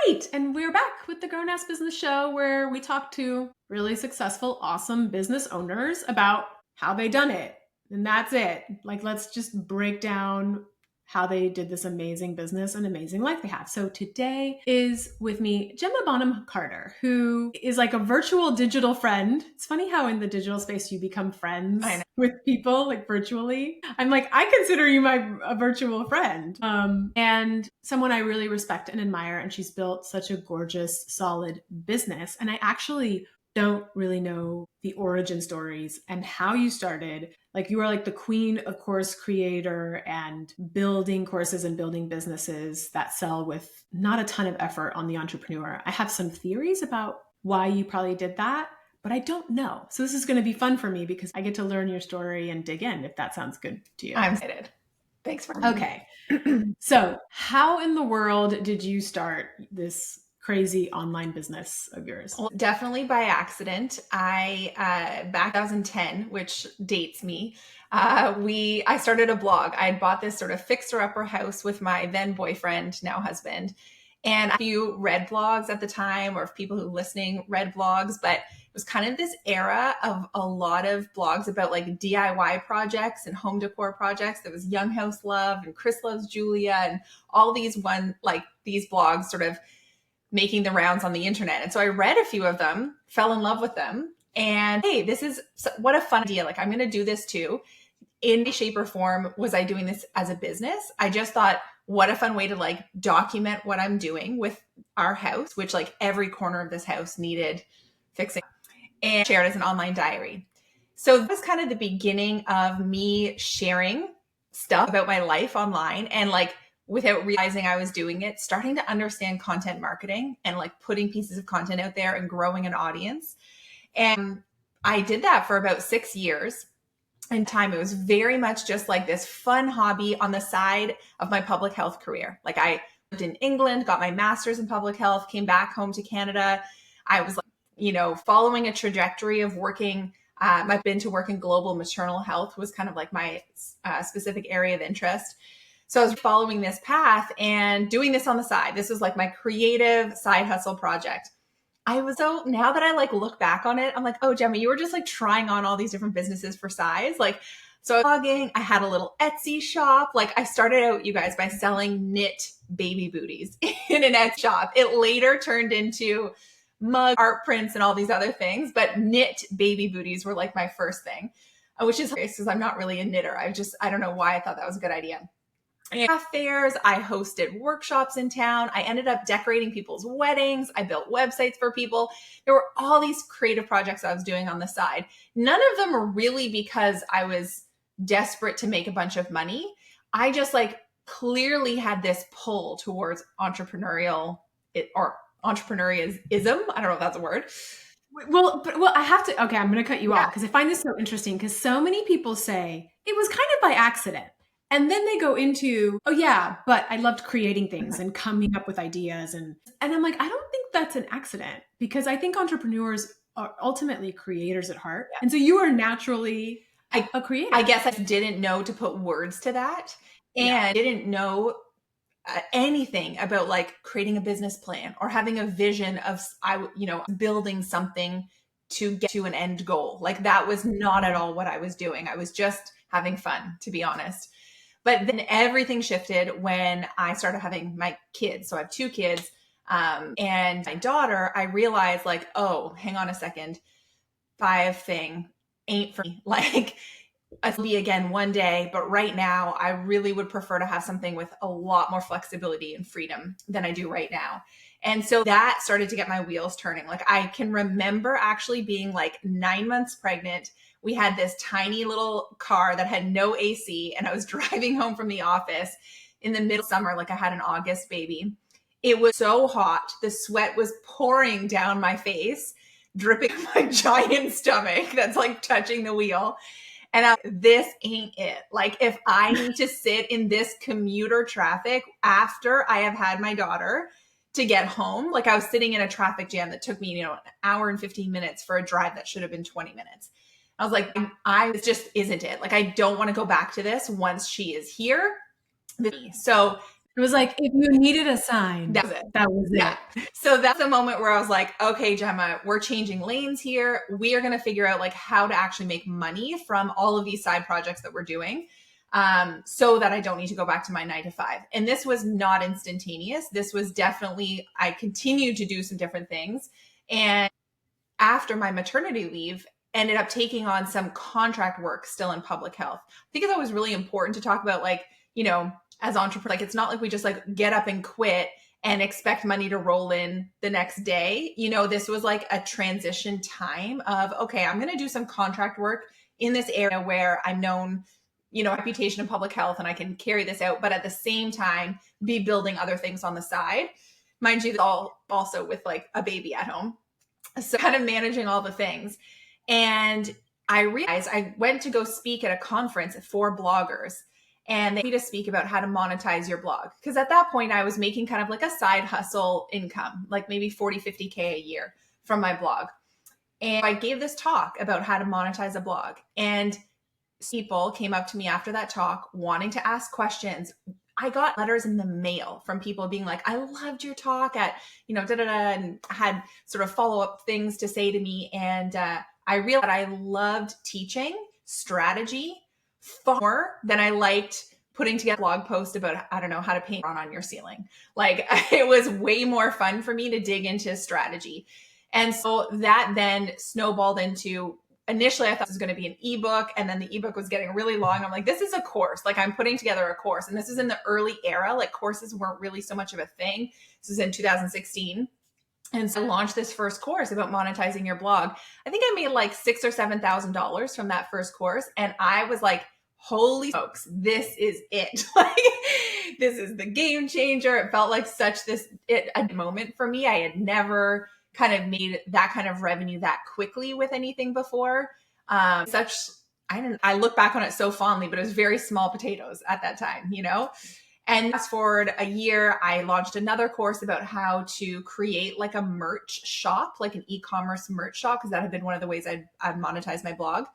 Great. And we're back with the Grown Ass Business Show where we talk to really successful, awesome business owners about how they done it. And that's it. Like, let's just break down how they did this amazing business and amazing life they have. So today is with me Gemma Bonham Carter, who is like a virtual digital friend. It's funny how in the digital space you become friends with people like virtually. I'm like, I consider you a virtual friend, and someone I really respect and admire. And she's built such a gorgeous, solid business. And I actually don't really know the origin stories and how you started. Like, you are like the queen of course creator and building courses and building businesses that sell with not a ton of effort on the entrepreneur. I have some theories about why you probably did that, but I don't know. So this is going to be fun for me because I get to learn your story and dig in, if that sounds good to you. I'm excited. Thanks for having me. Okay. So how in the world did you start this crazy online business of yours? Well, definitely by accident. Back in 2010, which dates me, I started a blog. I had bought this sort of fixer-upper house with my then boyfriend, now husband. And if you read blogs at the time, or if people who are listening read blogs, but it was kind of this era of a lot of blogs about like DIY projects and home decor projects. There was Young House Love and Chris Loves Julia and all these these blogs sort of making the rounds on the internet. And so I read a few of them, fell in love with them. And hey, what a fun idea. Like, I'm going to do this too. In any shape or form was I doing this as a business. I just thought, what a fun way to like document what I'm doing with our house, which like every corner of this house needed fixing, and share it as an online diary. So that was kind of the beginning of me sharing stuff about my life online, and like, without realizing I was doing it, starting to understand content marketing and like putting pieces of content out there and growing an audience. And I did that for about 6 years. In time, it was very much just like this fun hobby on the side of my public health career. Like, I lived in England, got my master's in public health, came back home to Canada. I was like, following a trajectory of working. I've been to work in global maternal health was kind of like my specific area of interest. So I was following this path and doing this on the side. This was like my creative side hustle project. Now that I like look back on it, I'm like, oh, Gemma, you were just like trying on all these different businesses for size. Like, so I was blogging, I had a little Etsy shop. Like, I started out, you guys, by selling knit baby booties in an Etsy shop. It later turned into mug art prints and all these other things, but knit baby booties were like my first thing, which is hilarious because I'm not really a knitter. I don't know why I thought that was a good idea. And craft fairs, I hosted workshops in town. I ended up decorating people's weddings. I built websites for people. There were all these creative projects I was doing on the side. None of them were really because I was desperate to make a bunch of money. I just like clearly had this pull towards entrepreneurialism. I don't know if that's a word. Well, I have to, okay, I'm going to cut you off because I find this so interesting because so many people say it was kind of by accident. And then they go into, oh yeah, but I loved creating things and coming up with ideas. And I'm like, I don't think that's an accident because I think entrepreneurs are ultimately creators at heart. Yeah. And so you are naturally a creator. I guess I didn't know to put words to that, and didn't know anything about like creating a business plan or having a vision of, building something to get to an end goal. Like, that was not at all what I was doing. I was just having fun, to be honest. But then everything shifted when I started having my kids. So I have 2 kids, and my daughter, I realized like, oh, hang on a second, 5 thing ain't for me. Like, it'll be again one day, but right now I really would prefer to have something with a lot more flexibility and freedom than I do right now. And so that started to get my wheels turning. Like, I can remember actually being like 9 months pregnant. We had this tiny little car that had no AC, and I was driving home from the office in the middle of summer. Like, I had an August baby. It was so hot. The sweat was pouring down my face, dripping my giant stomach that's like touching the wheel. And this ain't it. Like, if I need to sit in this commuter traffic after I have had my daughter to get home, like, I was sitting in a traffic jam that took me, an hour and 15 minutes for a drive that should have been 20 minutes. I was like, this just isn't it. Like, I don't want to go back to this once she is here. So It was like, if you needed a sign, That was it. that was Yeah. it. So that's the moment where I was like, okay, Gemma, we're changing lanes here. We are going to figure out like how to actually make money from all of these side projects that we're doing. So that I don't need to go back to my 9 to 5. And this was not instantaneous. This was definitely, I continued to do some different things. And after my maternity leave, ended up taking on some contract work still in public health. I think that was really important to talk about, like, as entrepreneurs, like, it's not like we just like get up and quit and expect money to roll in the next day. This was like a transition time of, okay, I'm going to do some contract work in this area where I'm known, reputation in public health, and I can carry this out, but at the same time, be building other things on the side. Mind you, all also with like a baby at home. So kind of managing all the things. And I realized I went to go speak at a conference for bloggers, and they asked me to speak about how to monetize your blog. Because at that point I was making kind of like a side hustle income, like maybe 40, 50K a year from my blog. And I gave this talk about how to monetize a blog. And people came up to me after that talk wanting to ask questions. I got letters in the mail from people being like, I loved your talk at, and had sort of follow-up things to say to me. And I realized that I loved teaching strategy far more than I liked putting together a blog post about, I don't know, how to paint on your ceiling. Like, it was way more fun for me to dig into strategy. And so that then snowballed into, initially I thought this was going to be an ebook, and then the ebook was getting really long. I'm like, this is a course. Like, I'm putting together a course. And this is in the early era. Like, courses weren't really so much of a thing. This is in 2016. And so I launched this first course about monetizing your blog. I think I made like $6,000 or $7,000 from that first course. And I was like, holy smokes, this is it. Like, this is the game changer. It felt like a moment for me. I had never kind of made that kind of revenue that quickly with anything before. I look back on it so fondly, but it was very small potatoes at that time, And fast forward a year, I launched another course about how to create like a merch shop, like an e-commerce merch shop, because that had been one of the ways I'd monetized my blog.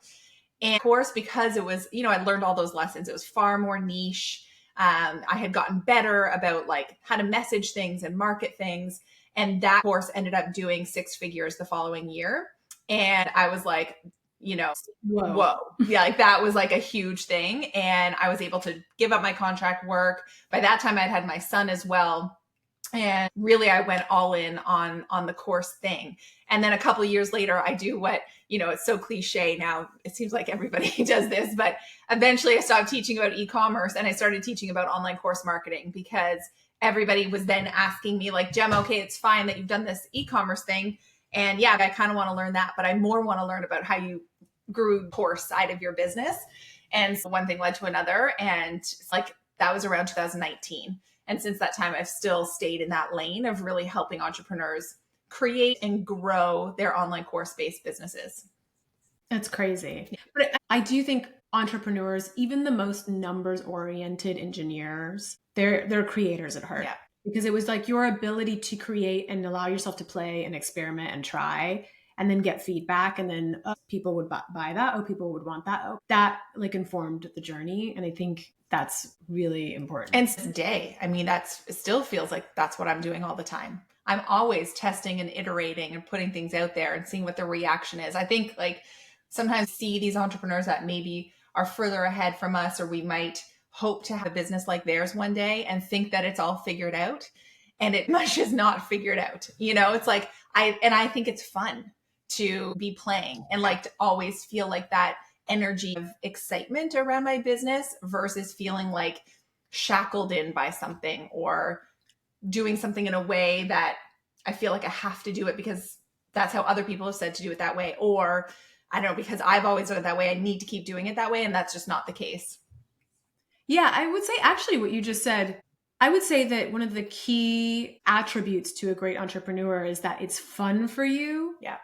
And of course, because it was, I learned all those lessons, it was far more niche. I had gotten better about like how to message things and market things. And that course ended up doing 6 figures the following year. And I was like, whoa. Yeah, like that was like a huge thing. And I was able to give up my contract work. By that time, I'd had my son as well. And really, I went all in on the course thing. And then a couple of years later, I do what, it's so cliche now. It seems like everybody does this, but eventually I stopped teaching about e-commerce and I started teaching about online course marketing, because everybody was then asking me like, Gemma, okay, it's fine that you've done this e-commerce thing. And yeah, I kind of want to learn that, but I more want to learn about how you grew the course side of your business. And so one thing led to another. And it's like, that was around 2019. And since that time, I've still stayed in that lane of really helping entrepreneurs create and grow their online course-based businesses. That's crazy. But I do think entrepreneurs, even the most numbers-oriented engineers, they're creators at heart. Yeah. Because it was like your ability to create and allow yourself to play and experiment and try, and then get feedback, and then people would buy that. Oh, people would want that. Oh, that like informed the journey. And I think that's really important. And today, I mean, it still feels like that's what I'm doing all the time. I'm always testing and iterating and putting things out there and seeing what the reaction is. I think like sometimes see these entrepreneurs that maybe are further ahead from us, or we might hope to have a business like theirs one day and think that it's all figured out. And it much is not figured out. It's like, I think it's fun to be playing and like to always feel like that energy of excitement around my business versus feeling like shackled in by something or doing something in a way that I feel like I have to do it because that's how other people have said to do it that way. Or I don't know, because I've always done it that way, I need to keep doing it that way. And that's just not the case. Yeah, I would say actually what you just said, I would say that one of the key attributes to a great entrepreneur is that it's fun for you. Yeah.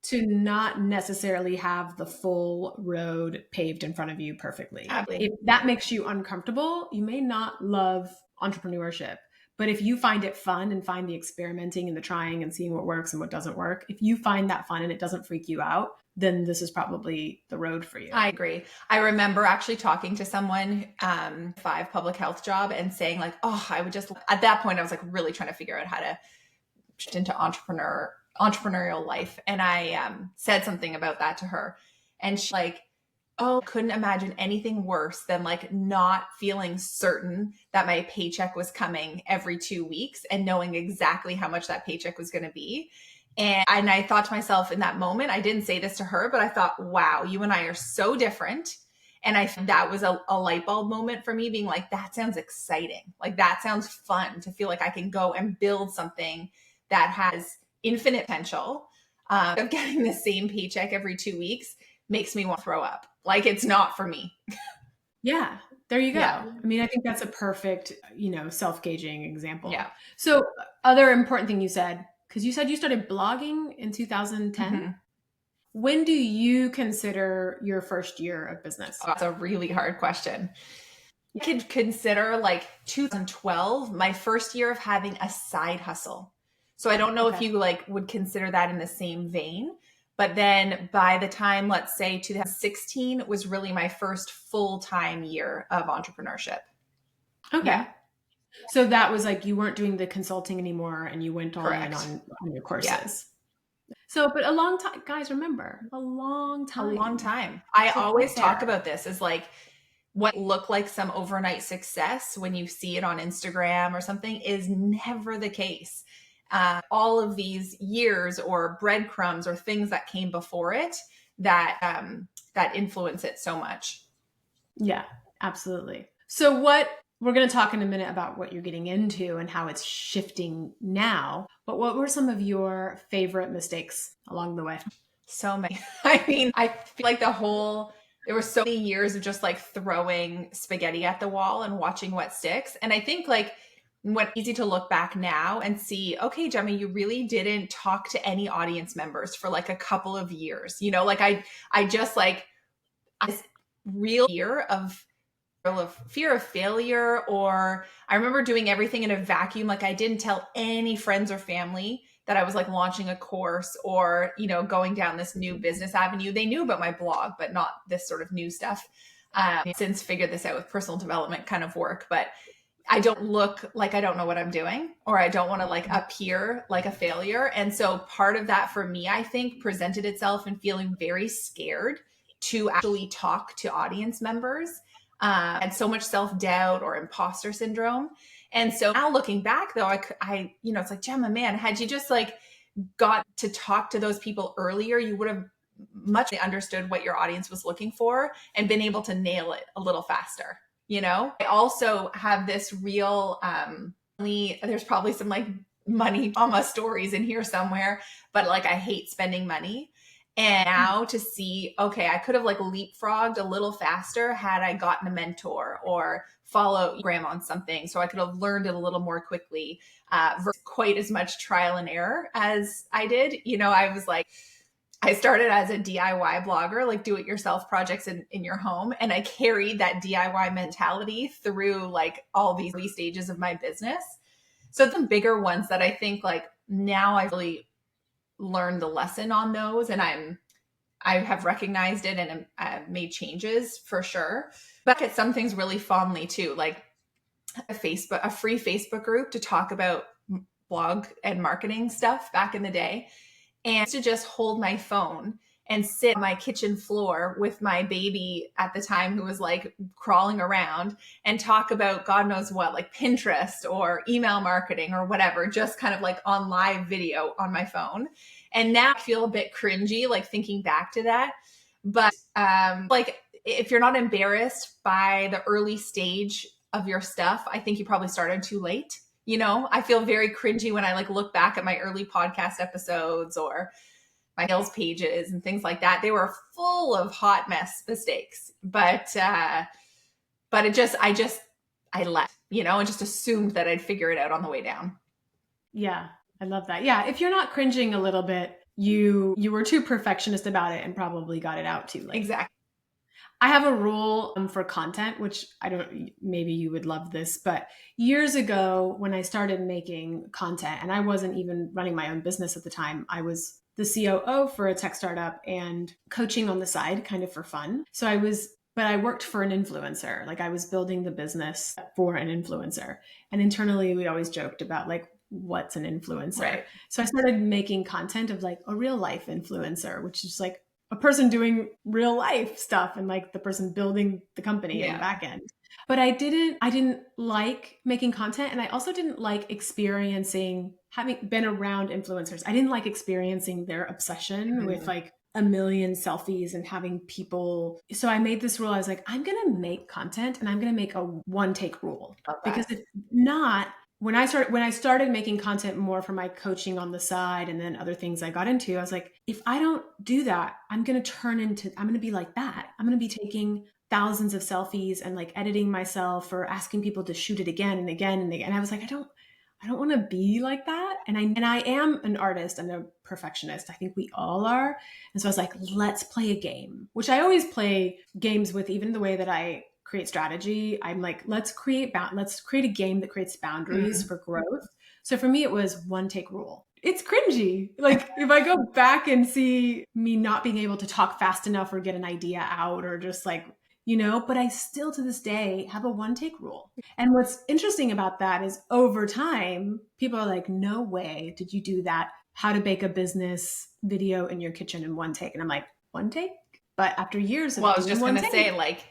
To not necessarily have the full road paved in front of you perfectly. Absolutely. If that makes you uncomfortable, you may not love entrepreneurship. But if you find it fun and find the experimenting and the trying and seeing what works and what doesn't work, if you find that fun and it doesn't freak you out, then this is probably the road for you. I agree. I remember actually talking to someone, 5 public health job, and saying like, oh, I would just, at that point, I was like really trying to figure out how to shift into entrepreneurial life. And I said something about that to her. And she like, oh, couldn't imagine anything worse than like not feeling certain that my paycheck was coming every 2 weeks and knowing exactly how much that paycheck was going to be. And I thought to myself in that moment, I didn't say this to her, but I thought, wow, you and I are so different. And that was a light bulb moment for me, being like, that sounds exciting. Like that sounds fun to feel like I can go and build something that has infinite potential. Of getting the same paycheck every 2 weeks makes me want to throw up. Like it's not for me. Yeah, there you go. Yeah. I mean, I think that's a perfect, self-gauging example. Yeah. So other important thing you said, because you said you started blogging in 2010. Mm-hmm. When do you consider your first year of business? Oh, that's a really hard question. I could consider like 2012, my first year of having a side hustle. So I don't know if you like would consider that in the same vein, but then by the time, let's say 2016 was really my first full-time year of entrepreneurship. Okay. Yeah. So that was like you weren't doing the consulting anymore and you went all in on your courses. Yeah. So, but a long time, guys, remember, a long time. A long time. I always talk about this as like what looked like some overnight success when you see it on Instagram or something is never the case. All of these years or breadcrumbs or things that came before it that influence it so much. Yeah, absolutely. So we're going to talk in a minute about what you're getting into and how it's shifting now. But what were some of your favorite mistakes along the way? So many. I mean, I feel like there were so many years of just like throwing spaghetti at the wall and watching what sticks. And I think like when easy to look back now and see, okay, Gemma, you really didn't talk to any audience members for like a couple of years. Like I just like this real fear of failure, or I remember doing everything in a vacuum. Like I didn't tell any friends or family that I was like launching a course or, going down this new business avenue. They knew about my blog, but not this sort of new stuff. Since figured this out with personal development kind of work, but I don't look like I don't know what I'm doing, or I don't want to like appear like a failure. And so part of that for me, I think, presented itself in feeling very scared to actually talk to audience members. And so much self-doubt or imposter syndrome. And so now looking back though, I it's like, Gemma, man, had you just like got to talk to those people earlier, you would have much understood what your audience was looking for and been able to nail it a little faster. I also have this real, there's probably some like money mama stories in here somewhere, but like I hate spending money. And now to see, okay, I could have like leapfrogged a little faster had I gotten a mentor or follow Graham on something. So I could have learned it a little more quickly, versus quite as much trial and error as I did. I was like, I started as a DIY blogger, like do it yourself projects in your home. And I carried that DIY mentality through like all these early stages of my business. So the bigger ones that I think like now I really learned the lesson on those, and I have recognized it and I've made changes for sure. But at some things really fondly too, like a free Facebook group to talk about blog and marketing stuff back in the day. And to just hold my phone and sit on my kitchen floor with my baby at the time who was like crawling around and talk about God knows what, like Pinterest or email marketing or whatever, just kind of like on live video on my phone. And now I feel a bit cringy, like thinking back to that. But like if you're not embarrassed by the early stage of your stuff, I think you probably started too late. I feel very cringy when I like look back at my early podcast episodes or my sales pages and things like that. They were full of hot mess mistakes, but I left, and just assumed that I'd figure it out on the way down. Yeah, I love that. Yeah, if you're not cringing a little bit, you were too perfectionist about it and probably got it out too late. Exactly. I have a rule for content, which I don't, maybe you would love this, but years ago when I started making content, and I wasn't even running my own business at the time, I was the COO for a tech startup and coaching on the side kind of for fun. But I worked for an influencer. Like I was building the business for an influencer. And internally, we always joked about like, what's an influencer? Right. So I started making content of like a real life influencer, which is like a person doing real life stuff and like the person building the company in the Yeah. back end. But I didn't like making content, and I also didn't like experiencing having been around influencers. I didn't like experiencing their obsession with Mhm. like a million selfies and having people. So I made this rule. I was like, I'm going to make content and I'm going to make a one take rule, Love because that. if not, when I started making content more for my coaching on the side and then other things I got into, I was like, if I don't do that, I'm going to be like that. I'm going to be taking thousands of selfies and like editing myself or asking people to shoot it again and again and again. And I was like, I don't want to be like that. And I am an artist and a perfectionist. I think we all are. And so I was like, let's play a game, which I always play games with, even the way that I create strategy. I'm like, let's create a game that creates boundaries Mm. for growth. So for me, it was one take rule. It's cringy. Like if I go back and see me not being able to talk fast enough or get an idea out or just like, but I still to this day have a one take rule. And what's interesting about that is over time, people are like, no way did you do that. How to bake a business video in your kitchen in one take. And I'm like, one take? But after years Well, of I was doing just one going to take, say, like,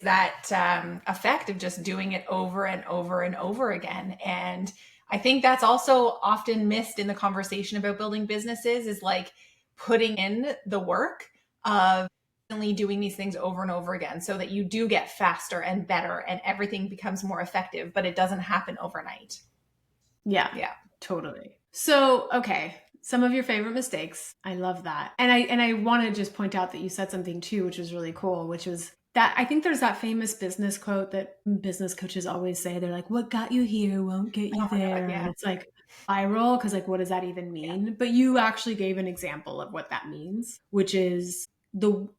that effect of just doing it over and over and over again. And I think that's also often missed in the conversation about building businesses, is like putting in the work of constantly doing these things over and over again so that you do get faster and better and everything becomes more effective, but it doesn't happen overnight. yeah, Yeah. totally. So, okay, some of your favorite mistakes. I love that. And I want to just point out that you said something too, which was really cool, which was that I think there's that famous business quote that business coaches always say. They're like, what got you here won't get you Oh my God. there. And Yeah. it's like viral because like what does that even Yeah. mean? But you actually gave an example of what that means, which is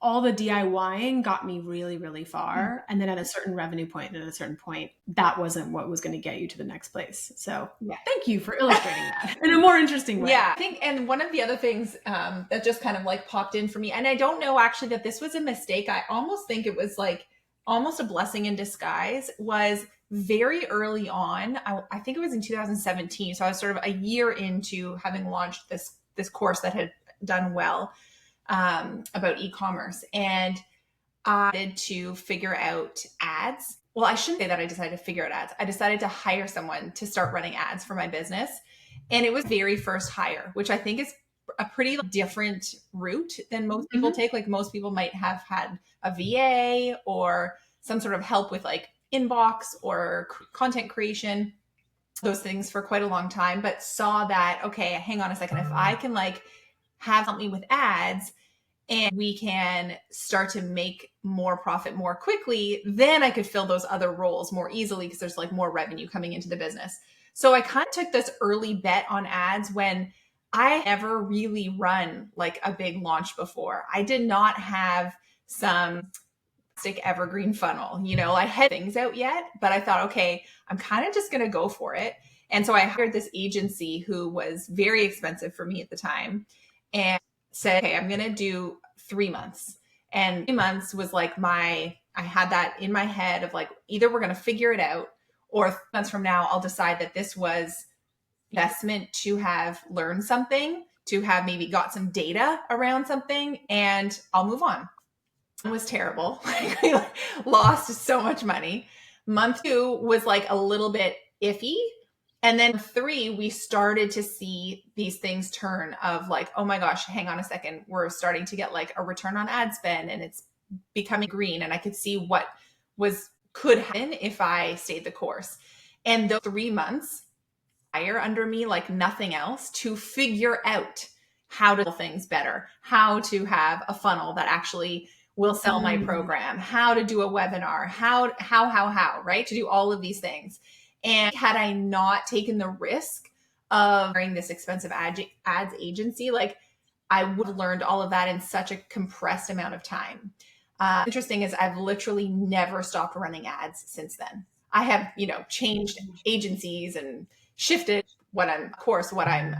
all the DIYing got me really, really Mm. far. And then at a certain revenue point and at a certain point, that wasn't what was going to get you to the next place. So Yeah. thank you for illustrating that in a more interesting way. Yeah, I think, and one of the other things that just kind of like popped in for me, and I don't know actually that this was a mistake. I almost think it was like almost a blessing in disguise. Was very early on. I think it was in 2017. So I was sort of a year into having launched this course that had done well about e-commerce, and I decided to figure out ads. Well, I shouldn't say that I decided to figure out ads. I decided to hire someone to start running ads for my business. And it was very first hire, which I think is a pretty different route than most people Mm-hmm. take. Like most people might have had a VA or some sort of help with like inbox or content creation, those things for quite a long time, but saw that, okay, hang on a second. If I can like help me with ads, and we can start to make more profit more quickly, then I could fill those other roles more easily because there's like more revenue coming into the business. So I kind of took this early bet on ads when I never really run like a big launch before. I did not have some stick evergreen funnel. I had things out yet, but I thought, okay, I'm kind of just going to go for it. And so I hired this agency who was very expensive for me at the time and said, okay, I'm going to do 3 months. And 3 months was like I had that in my head of like, either we're going to figure it out, or 3 months from now, I'll decide that this was investment to have learned something, to have maybe got some data around something, and I'll move on. It was terrible. We lost so much money. Month two was like a little bit iffy. And then three, we started to see these things turn of like, oh my gosh, hang on a second. We're starting to get like a return on ad spend and it's becoming green. And I could see what could happen if I stayed the course. And those 3 months fire under me like nothing else to figure out how to do things better, how to have a funnel that actually will sell my Mm. program, how to do a webinar, how, right? To do all of these things. And had I not taken the risk of hiring this expensive ads agency, like I would have learned all of that in such a compressed amount of time. Interesting is I've literally never stopped running ads since then. I have, changed agencies and shifted of course, what I'm,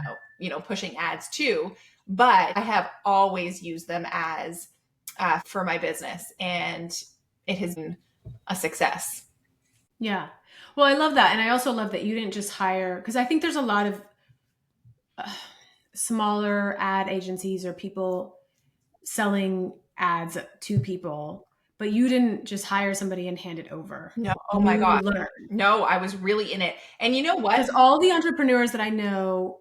pushing ads to, but I have always used them as for my business, and it has been a success. Yeah. Well, I love that. And I also love that you didn't just hire, because I think there's a lot of uh, smaller ad agencies or people selling ads to people, but you didn't just hire somebody and hand it over. No, oh my You God. learned. No, I was really in it. And you know what? Because all the entrepreneurs that I know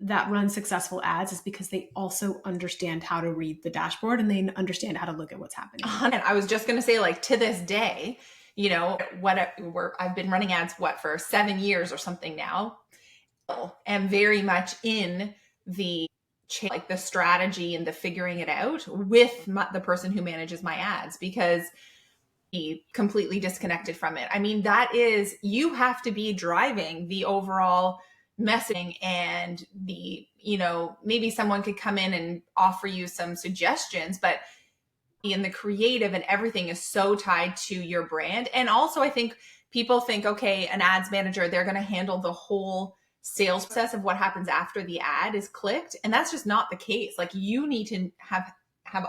that run successful ads is because they also understand how to read the dashboard and they understand how to look at what's happening. And I was just going to say, like, to this day, I've been running ads, for 7 years or something now, am very much in the like the strategy and the figuring it out with the person who manages my ads, because he completely disconnected from it. I mean, that is, you have to be driving the overall messaging, and maybe someone could come in and offer you some suggestions, but in the creative and everything is so tied to your brand. And also, I think people think, okay, an ads manager, they're going to handle the whole sales process of what happens after the ad is clicked. And that's just not the case. Like, you need to have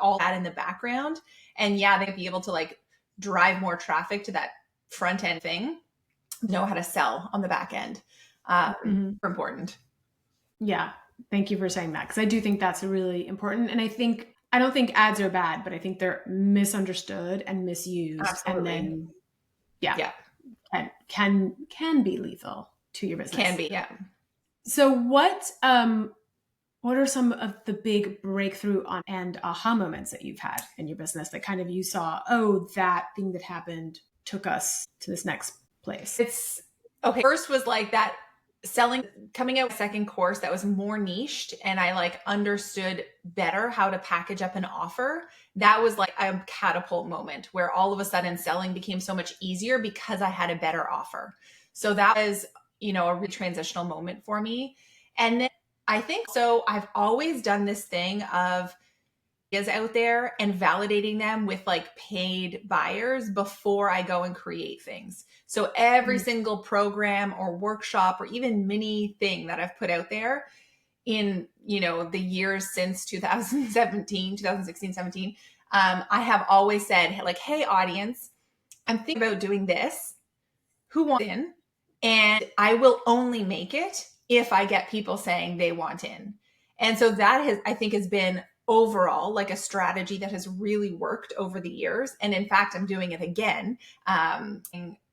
all that in the background. And yeah, they'd be able to like drive more traffic to that front end thing, know how to sell on the back end. Important. Yeah. Thank you for saying that. Cause I do think that's really important. And I don't think ads are bad, but I think they're misunderstood and misused. Absolutely. And then, yeah. Can be lethal to your business. Can be, yeah. So what are some of the big breakthrough and aha moments that you've had in your business that kind of you saw, oh, that thing that happened took us to this next place? It's okay. First was like that coming out with a second course that was more niched, and I like understood better how to package up an offer. That was like a catapult moment where all of a sudden selling became so much easier because I had a better offer. So that was, a really transitional moment for me. And then I think so I've always done this thing of is out there and validating them with like paid buyers before I go and create things. So every single program or workshop or even mini thing that I've put out there in, the years since 2016, 17, I have always said like, hey audience, I'm thinking about doing this. Who wants in? And I will only make it if I get people saying they want in. And so that I think has been overall like a strategy that has really worked over the years. And in fact, I'm doing it again.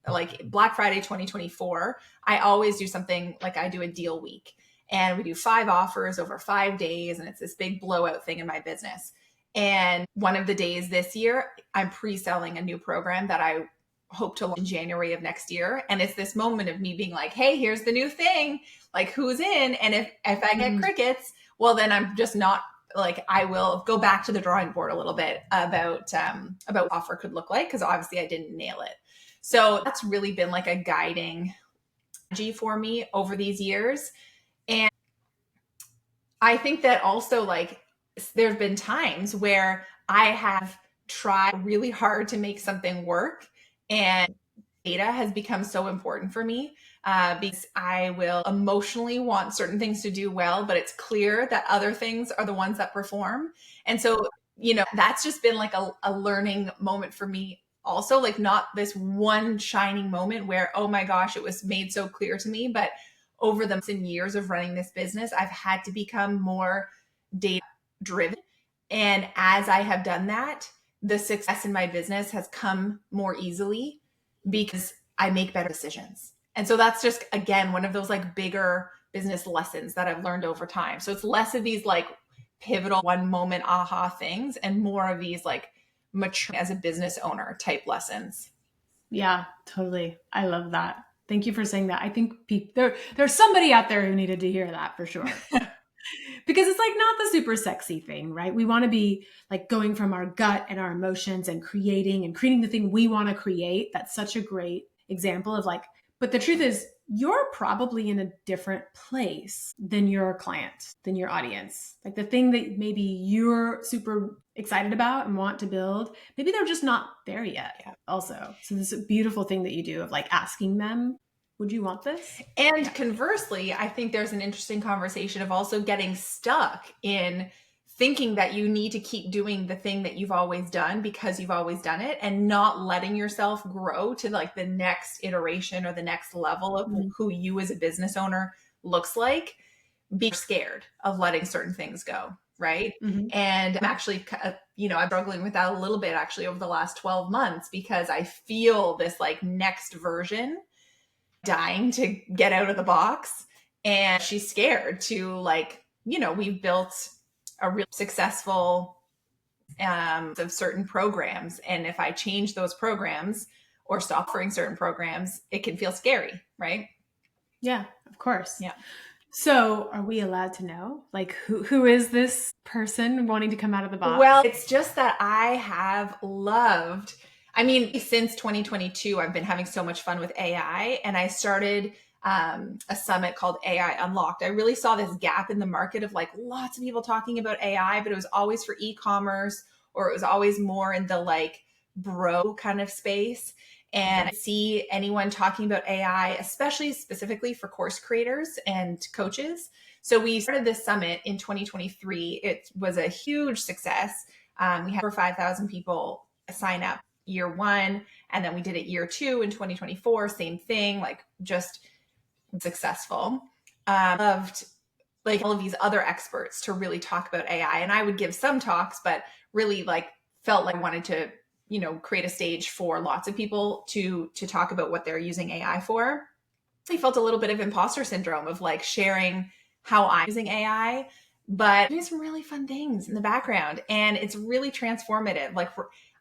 Like Black Friday 2024, I always do something like I do a deal week, and we do 5 offers over 5 days. And it's this big blowout thing in my business. And one of the days this year, I'm pre-selling a new program that I hope to launch in January of next year. And it's this moment of me being like, hey, here's the new thing, like who's in? And if I get crickets, well, then I'm just not like, I will go back to the drawing board a little bit about what offer could look like, because obviously I didn't nail it. So that's really been like a guiding strategy for me over these years. And I think that also like there have been times where I have tried really hard to make something work, and data has become so important for me because I will emotionally want certain things to do well, but it's clear that other things are the ones that perform. And so, that's just been like a learning moment for me also, like not this one shining moment where, oh my gosh, it was made so clear to me, but over the years of running this business, I've had to become more data driven. And as I have done that, the success in my business has come more easily because I make better decisions. And so that's just, again, one of those like bigger business lessons that I've learned over time. So it's less of these like pivotal one moment aha things and more of these like mature as a business owner type lessons. Yeah, totally. I love that. Thank you for saying that. I think there's somebody out there who needed to hear that for sure. Because it's like not the super sexy thing, right? We want to be like going from our gut and our emotions and creating the thing we want to create. That's such a great example of like, but the truth is you're probably in a different place than your client, than your audience. Like the thing that maybe you're super excited about and want to build, maybe they're just not there yet also. So this is a beautiful thing that you do of like asking them, would you want this? And conversely, I think there's an interesting conversation of also getting stuck in thinking that you need to keep doing the thing that you've always done because you've always done it, and not letting yourself grow to like the next iteration or the next level of who you as a business owner looks like, be scared of letting certain things go. Right. Mm-hmm. And I'm actually, I'm struggling with that a little bit actually over the last 12 months, because I feel this like next version dying to get out of the box. And she's scared to like, we've built a real successful of certain programs. And if I change those programs or stop offering certain programs, it can feel scary, right? Yeah, of course. Yeah. So are we allowed to know? Like who is this person wanting to come out of the box? Well, it's just that I have loved, since 2022, I've been having so much fun with AI, and I started a summit called AI Unlocked. I really saw this gap in the market of like lots of people talking about AI, but it was always for e-commerce, or it was always more in the like bro kind of space. And I see anyone talking about AI, especially specifically for course creators and coaches. So we started this summit in 2023. It was a huge success. We had over 5,000 people sign up year one. And then we did it year two in 2024, same thing, like just successful. Loved like all of these other experts to really talk about AI. And I would give some talks, but really like felt like I wanted to, create a stage for lots of people to talk about what they're using AI for. I felt a little bit of imposter syndrome of like sharing how I'm using AI, but doing some really fun things in the background. And it's really transformative. Like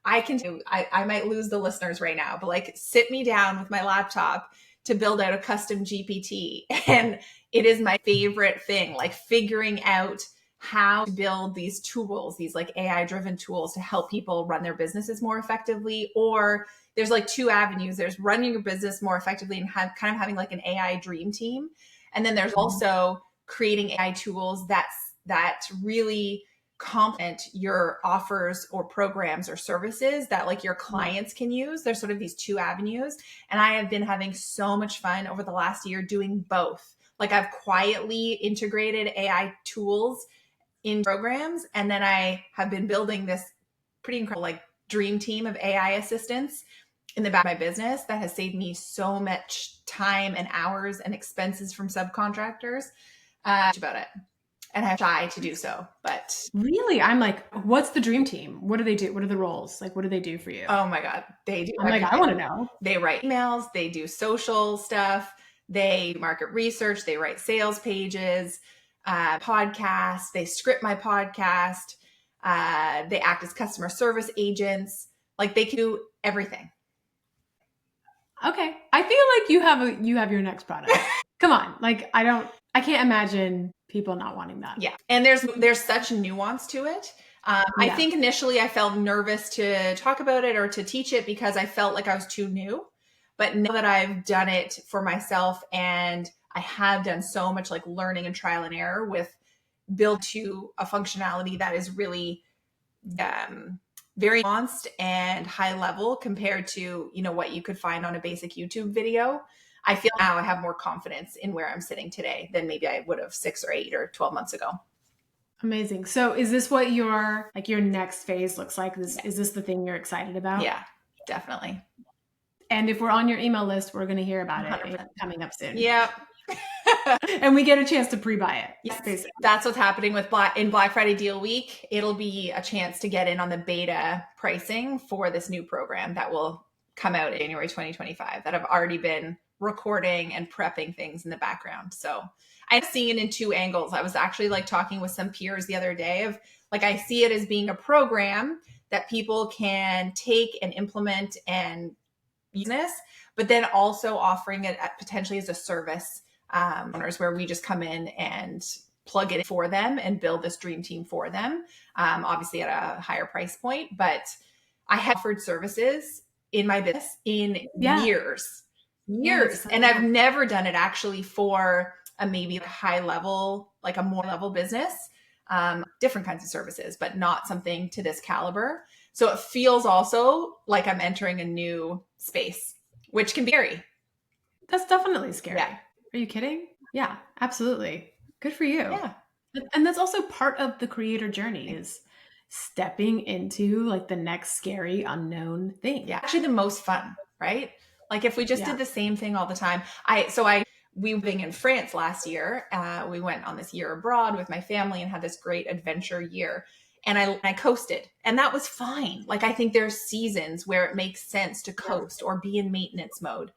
I might lose the listeners right now, but like sit me down with my laptop to build out a custom GPT. And it is my favorite thing, like figuring out how to build these tools, these like AI driven tools to help people run their businesses more effectively. Or there's like two avenues. There's running your business more effectively and kind of having like an AI dream team. And then there's also creating AI tools that really complement your offers or programs or services that like your clients can use. There's sort of these two avenues. And I have been having so much fun over the last year doing both. Like I've quietly integrated AI tools in programs. And then I have been building this pretty incredible like dream team of AI assistants in the back of my business that has saved me so much time and hours and expenses from subcontractors about it. And I'm shy to do so, but really, I'm like, what's the dream team? What do they do? What are the roles? Like, what do they do for you? Oh my God, they do. I'm like, I want to know. They write emails, they do social stuff, they market research, they write sales pages, podcasts, they script my podcast, they act as customer service agents. Like they can do everything. Okay, I feel like you have your next product. Come on, like I can't imagine people not wanting that. Yeah, and there's such nuance to it. I think initially I felt nervous to talk about it or to teach it because I felt like I was too new. But now that I've done it for myself, and I have done so much like learning and trial and error with build to a functionality that is really very nuanced and high level compared to, what you could find on a basic YouTube video. I feel now I have more confidence in where I'm sitting today than maybe I would have 6 or 8 or 12 months ago. Amazing. So is this what your next phase looks like? Is this the thing you're excited about? Yeah, definitely. And if we're on your email list, we're going to hear about 100%. it coming up soon. Yep. And we get a chance to pre-buy it. Yes, basically. That's what's happening with Black Friday Deal Week. It'll be a chance to get in on the beta pricing for this new program that will come out in January 2025 that I've already been recording and prepping things in the background. So I'm seeing it in two angles. I was actually like talking with some peers the other day of like, I see it as being a program that people can take and implement and use this, but then also offering it potentially as a service owners where we just come in and plug it for them and build this dream team for them, obviously at a higher price point. But I have offered services in my business in years. years. And I've never done it actually for a maybe high level, like a more level business, different kinds of services, but not something to this caliber. So it feels also like I'm entering a new space, which can be scary. That's definitely scary. Yeah. Are you kidding? Yeah, absolutely. Good for you. Yeah. And that's also part of the creator journey, is stepping into like the next scary unknown thing. Yeah. Actually the most fun, right? Like if we just did the same thing all the time. We were living in France last year. We went on this year abroad with my family and had this great adventure year. And I coasted, and that was fine. Like I think there's seasons where it makes sense to coast or be in maintenance mode.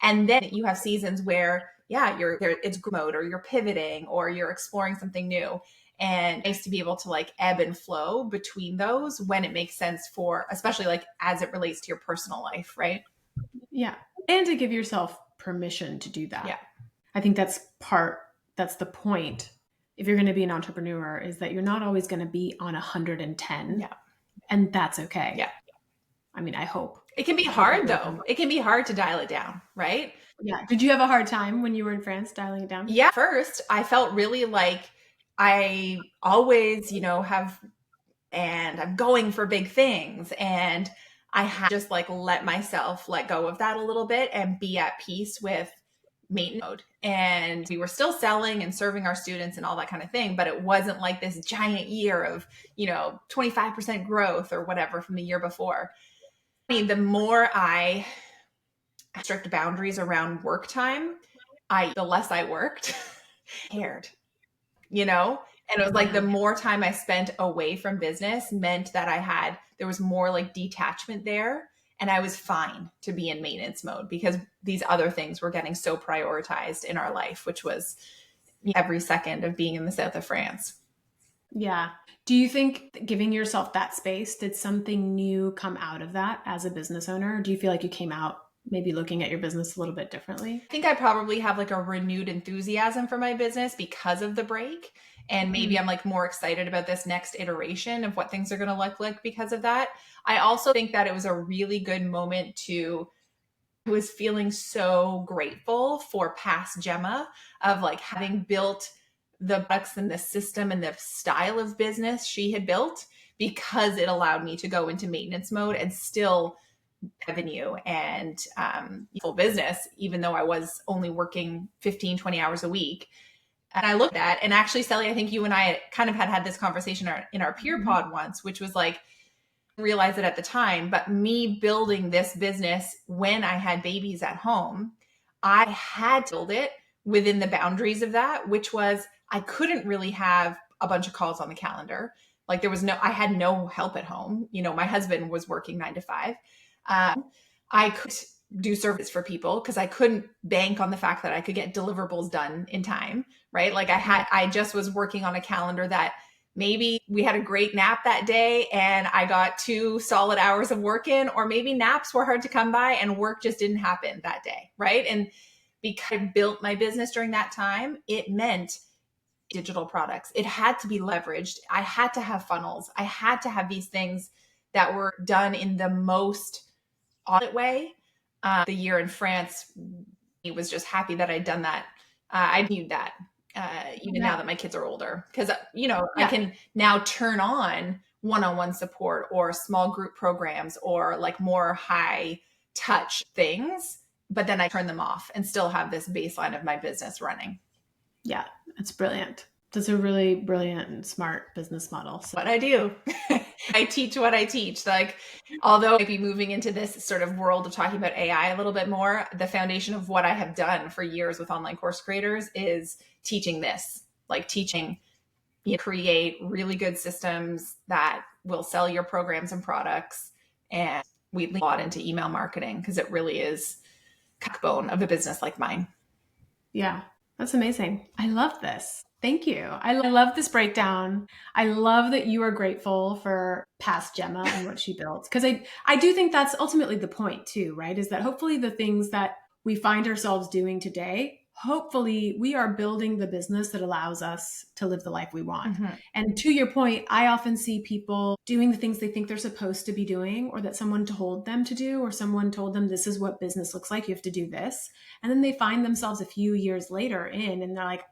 And then you have seasons where, yeah, you're there, it's mode, or you're pivoting, or you're exploring something new. And nice to be able to like ebb and flow between those when it makes sense for, especially like as it relates to your personal life, right? Yeah. And to give yourself permission to do that. Yeah. I think that's the point. If you're going to be an entrepreneur, is that you're not always going to be on 110. Yeah. And that's okay. Yeah. I mean, I hope. It can be hard though. It can be hard to dial it down, right? Yeah. Did you have a hard time when you were in France dialing it down? Yeah. First, I felt really like I always, and I'm going for big things. And I had just like let myself let go of that a little bit and be at peace with maintenance mode. And we were still selling and serving our students and all that kind of thing, but it wasn't like this giant year of, 25% growth or whatever from the year before. I mean, the more I strict boundaries around work time, the less I worked, cared, And it was like the more time I spent away from business meant that there was more like detachment there. And I was fine to be in maintenance mode because these other things were getting so prioritized in our life, which was every second of being in the south of France. Yeah. Do you think giving yourself that space, did something new come out of that as a business owner? Do you feel like you came out maybe looking at your business a little bit differently? I think I probably have like a renewed enthusiasm for my business because of the break. And maybe I'm like more excited about this next iteration of what things are going to look like because of that. I also think that it was a really good moment I was feeling so grateful for past Gemma of like having built the products and the system and the style of business she had built, because it allowed me to go into maintenance mode and still revenue and full business, even though I was only working 15, 20 hours a week. And I looked at, and actually, Celi, I think you and I kind of had this conversation in our peer pod once, which was like, realize it at the time, but me building this business when I had babies at home, I had to build it within the boundaries of that, which was I couldn't really have a bunch of calls on the calendar. Like I had no help at home. My husband was working 9 to 5. I could do service for people because I couldn't bank on the fact that I could get deliverables done in time, right? Like I just was working on a calendar that maybe we had a great nap that day and I got 2 solid hours of work in, or maybe naps were hard to come by and work just didn't happen that day, right? And because I built my business during that time, it meant digital products. It had to be leveraged. I had to have funnels. I had to have these things that were done in the most audit way. The year in France, I was just happy that I'd done that. I need that even now that my kids are older, because I can now turn on one-on-one support or small group programs or like more high touch things, but then I turn them off and still have this baseline of my business running. Yeah, it's brilliant. That's a really brilliant and smart business model. So what I do, I teach what I teach. Like, although I might be moving into this sort of world of talking about AI a little bit more, the foundation of what I have done for years with online course creators is teaching this, like teaching create really good systems that will sell your programs and products. And we lean a lot into email marketing because it really is backbone of a business like mine. Yeah, that's amazing. I love this. Thank you. I love this breakdown. I love that you are grateful for past Gemma and what she built. Because I do think that's ultimately the point too, right? Is that hopefully the things that we find ourselves doing today, hopefully we are building the business that allows us to live the life we want. And to your point, I often see people doing the things they think they're supposed to be doing, or that someone told them to do, or someone told them this is what business looks like. You have to do this. And then they find themselves a few years later in, and they're like,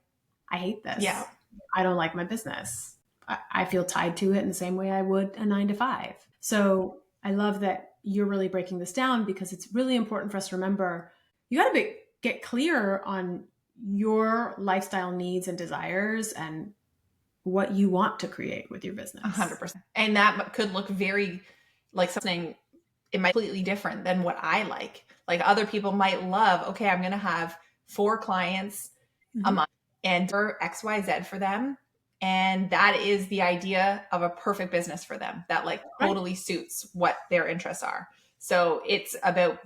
I hate this. Yeah. I don't like my business. I feel tied to it in the same way I would a 9 to 5. So I love that you're really breaking this down, because it's really important for us to remember you got to get clear on your lifestyle needs and desires and what you want to create with your business. 100%. And that could look very like something, it might be completely different than what I like. Like other people might love, okay, I'm going to have 4 clients a month and for XYZ for them. And that is the idea of a perfect business for them that like totally suits what their interests are. So it's about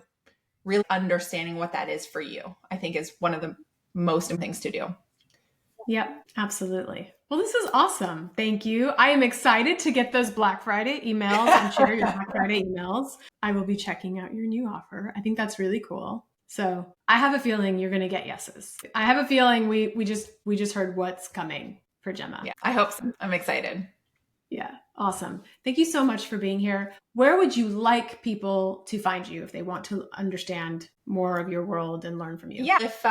really understanding what that is for you, I think is one of the most important things to do. Yep, absolutely. Well, this is awesome. Thank you. I am excited to get those Black Friday emails and share your Black Friday emails. I will be checking out your new offer. I think that's really cool. So I have a feeling you're going to get yeses. I have a feeling we just heard what's coming for Gemma. Yeah, I hope so. I'm excited. Yeah, awesome. Thank you so much for being here. Where would you like people to find you if they want to understand more of your world and learn from you? Yeah, if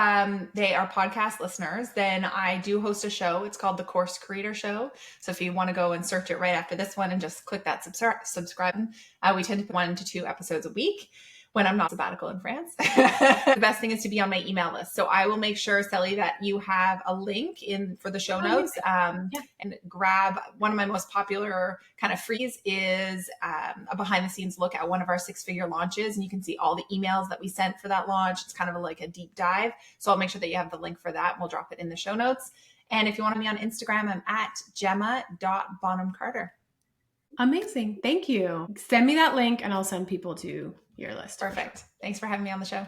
they are podcast listeners, then I do host a show. It's called the Course Creator Show. So if you want to go and search it right after this one and just click that subscribe, we tend to put 1 to 2 episodes a week when I'm not sabbatical in France. The best thing is to be on my email list. So I will make sure, Celi, that you have a link in for the show notes and grab one of my most popular kind of frees is a behind the scenes look at one of our 6-figure launches. And you can see all the emails that we sent for that launch. It's kind of like a deep dive. So I'll make sure that you have the link for that. And we'll drop it in the show notes. And if you want me on Instagram, I'm at Gemma.BonhamCarter. Amazing. Thank you. Send me that link and I'll send people to your list. Perfect. Thanks for having me on the show.